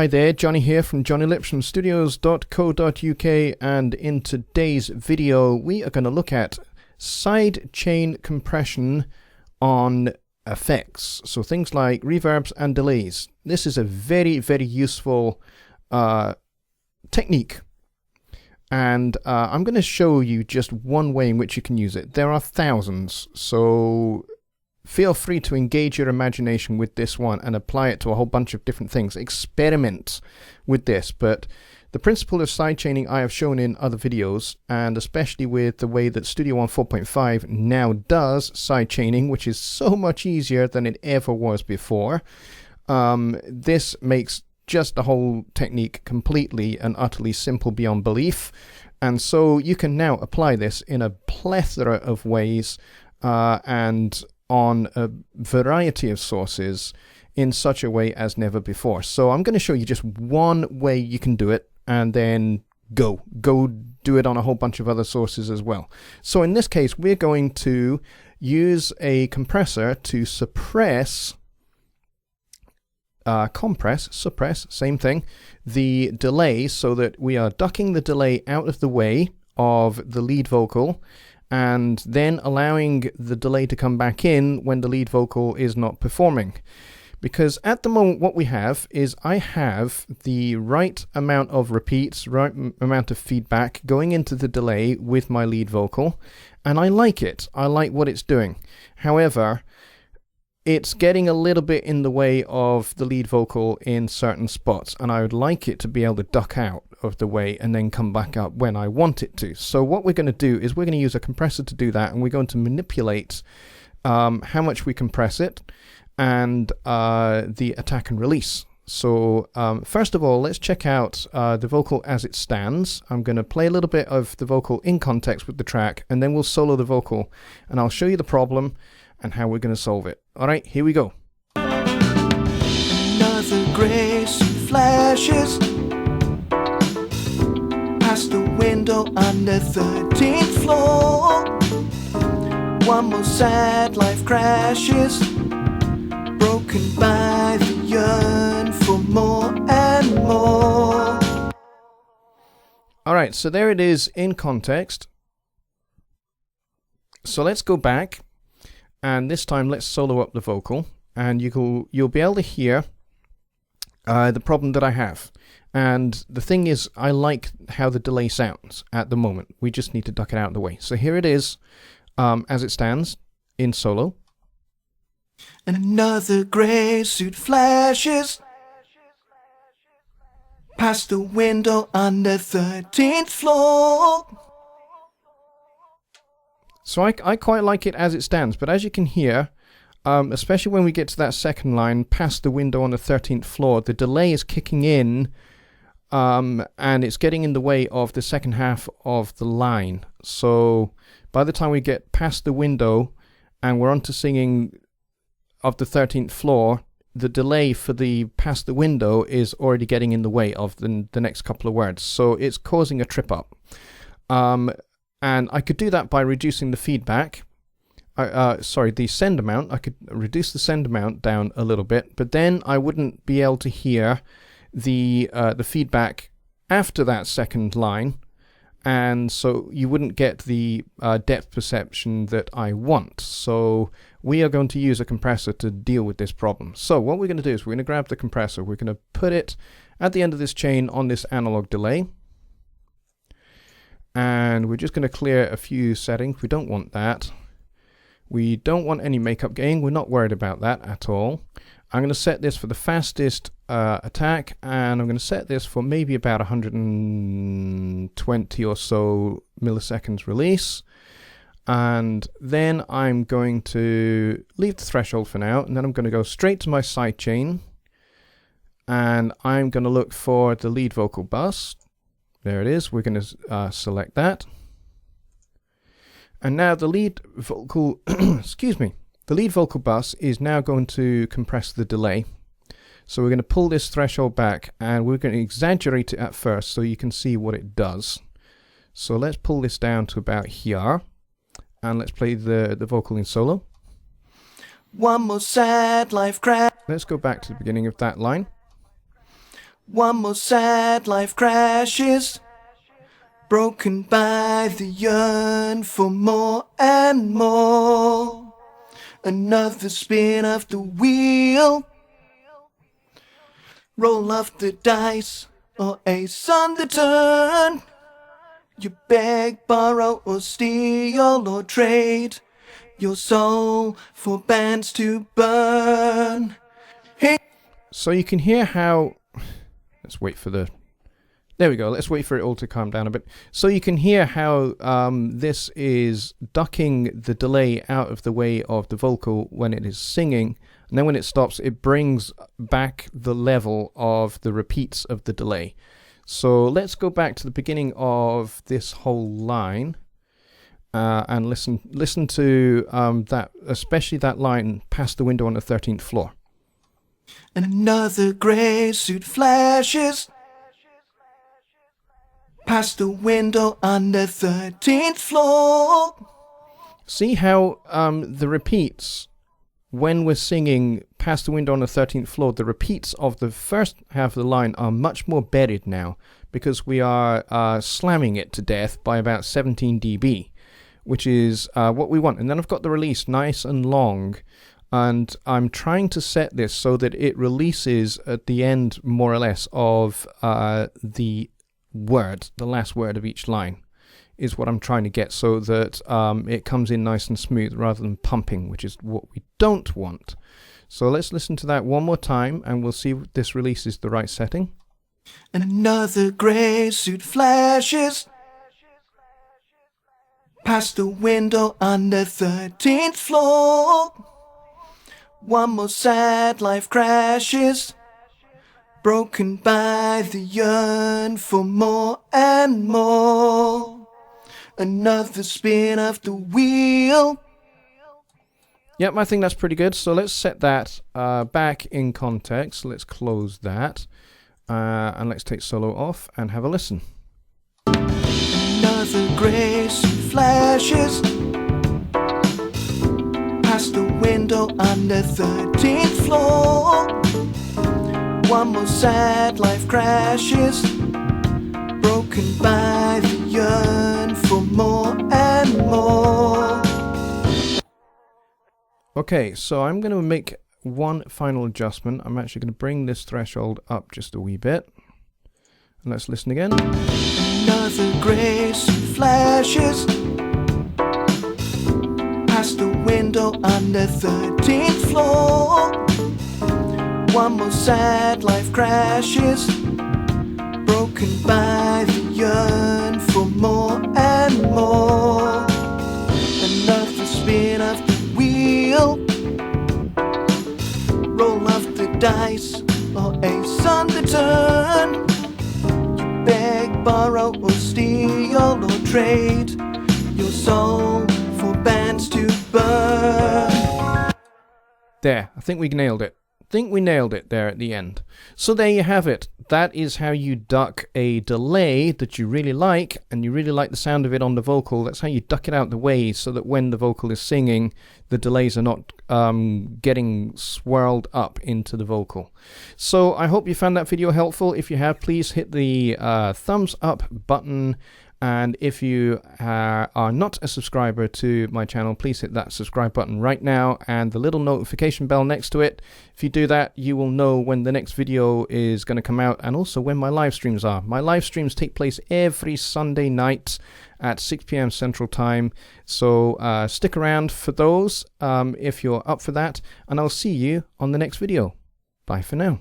Hi there, Jonny here from JonnyLipshamStudios.co.uk, and in today's video we are going to look at sidechain compression on effects, so things like reverbs and delays. This is a very, very useful technique, and I'm going to show you just one way in which you can use it. There are thousands, so feel free to engage your imagination with this one and apply it to a whole bunch of different things. Experiment with this, but the principle of sidechaining I have shown in other videos, and especially with the way that Studio One 4.5 now does sidechaining, which is so much easier than it ever was before. This makes just the whole technique completely and utterly simple beyond belief, and so you can now apply this in a plethora of ways and on a variety of sources in such a way as never before. So I'm going to show you just one way you can do it, and then go do it on a whole bunch of other sources as well. So in this case, we're going to use a compressor to suppress, suppress, same thing, the delay, so that we are ducking the delay out of the way of the lead vocal, and then allowing the delay to come back in when the lead vocal is not performing. Because at the moment what we have is I have the right amount of repeats, right amount of feedback going into the delay with my lead vocal, and I like it. I like what it's doing. However, it's getting a little bit in the way of the lead vocal in certain spots, and I would like it to be able to duck out of the way and then come back up when I want it to. So what we're going to do is we're going to use a compressor to do that, and we're going to manipulate how much we compress it and the attack and release. So first of all, let's check out the vocal as it stands. I'm going to play a little bit of the vocal in context with the track, and then we'll solo the vocal, and I'll show you the problem and how we're going to solve it. Alright, here we go. Another grace flashes past the window on the 13th floor. One more sad life crashes, broken by the yearn for more and more. Alright, so there it is in context. So let's go back, and this time let's solo up the vocal, and you'll be able to hear the problem that I have. And the thing is, I like how the delay sounds at the moment. We just need to duck it out of the way. So here it is as it stands in solo. And another grey suit flashes past the window on the 13th floor. So I quite like it as it stands, but as you can hear, especially when we get to that second line, past the window on the 13th floor, the delay is kicking in, and it's getting in the way of the second half of the line. So by the time we get past the window and we're on to singing of the 13th floor, the delay for the past the window is already getting in the way of the next couple of words. So it's causing a trip up. And I could do that by reducing the feedback. The send amount. I could reduce the send amount down a little bit, but then I wouldn't be able to hear the feedback after that second line, and so you wouldn't get the depth perception that I want. So we are going to use a compressor to deal with this problem. So what we're going to do is we're going to grab the compressor. We're going to put it at the end of this chain on this analog delay. And we're just going to clear a few settings. We don't want that. We don't want any makeup gain. We're not worried about that at all. I'm going to set this for the fastest attack, and I'm going to set this for maybe about 120 or so milliseconds release. And then I'm going to leave the threshold for now, and then I'm going to go straight to my sidechain, and I'm going to look for the lead vocal bus. There it is. We're going to select that. And now the lead vocal, excuse me, the lead vocal bus is now going to compress the delay. So we're going to pull this threshold back, and we're going to exaggerate it at first so you can see what it does. So let's pull this down to about here, and let's play the vocal in solo. One more sad life crash. Let's go back to the beginning of that line. One more sad life crashes, broken by the yearn for more and more. Another spin of the wheel, roll off the dice, or ace on the turn. You beg, borrow, or steal, or trade your soul for bands to burn. Hey. So you can hear how... Let's wait for the... There we go. Let's wait for it all to calm down a bit. So you can hear how this is ducking the delay out of the way of the vocal when it is singing. And then when it stops, it brings back the level of the repeats of the delay. So let's go back to the beginning of this whole line and listen to that, especially that line, past the window on the 13th floor. And another grey suit flashes past the window on the 13th floor. See how the repeats, when we're singing past the window on the 13th floor, the repeats of the first half of the line are much more buried now because we are slamming it to death by about 17 dB, which is what we want. And then I've got the release nice and long, and I'm trying to set this so that it releases at the end, more or less, of the word, the last word of each line is what I'm trying to get, so that it comes in nice and smooth rather than pumping, which is what we don't want. So let's listen to that one more time and we'll see if this releases the right setting. And another grey suit flashes past the window on the 13th floor. One more sad life crashes, broken by the yearn for more and more. Another spin of the wheel. Yep, I think that's pretty good. So let's set that back in context. Let's close that. And let's take solo off and have a listen. Another grey suit flashes past the window on the 13th floor. One more sad life crashes, broken by the yearn for more and more. Okay, so I'm going to make one final adjustment. I'm actually going to bring this threshold up just a wee bit. And let's listen again. Another grey suit flashes past the window on the 13th floor. One more sad life crashes, broken by the yearn for more and more. Another spin of the wheel, roll off the dice, or ace on the turn. You beg, borrow, or steal, or trade your soul for bands to burn. There, I think we nailed it. Think we nailed it there at the end. So there you have it. That is how you duck a delay that you really like, and you really like the sound of it on the vocal. That's how you duck it out the way so that when the vocal is singing, the delays are not getting swirled up into the vocal. So I hope you found that video helpful. If you have, please hit the thumbs up button. And if you are not a subscriber to my channel, please hit that subscribe button right now and the little notification bell next to it. If you do that, you will know when the next video is going to come out and also when my live streams are. My live streams take place every Sunday night at 6 p.m. Central Time. So stick around for those if you're up for that. And I'll see you on the next video. Bye for now.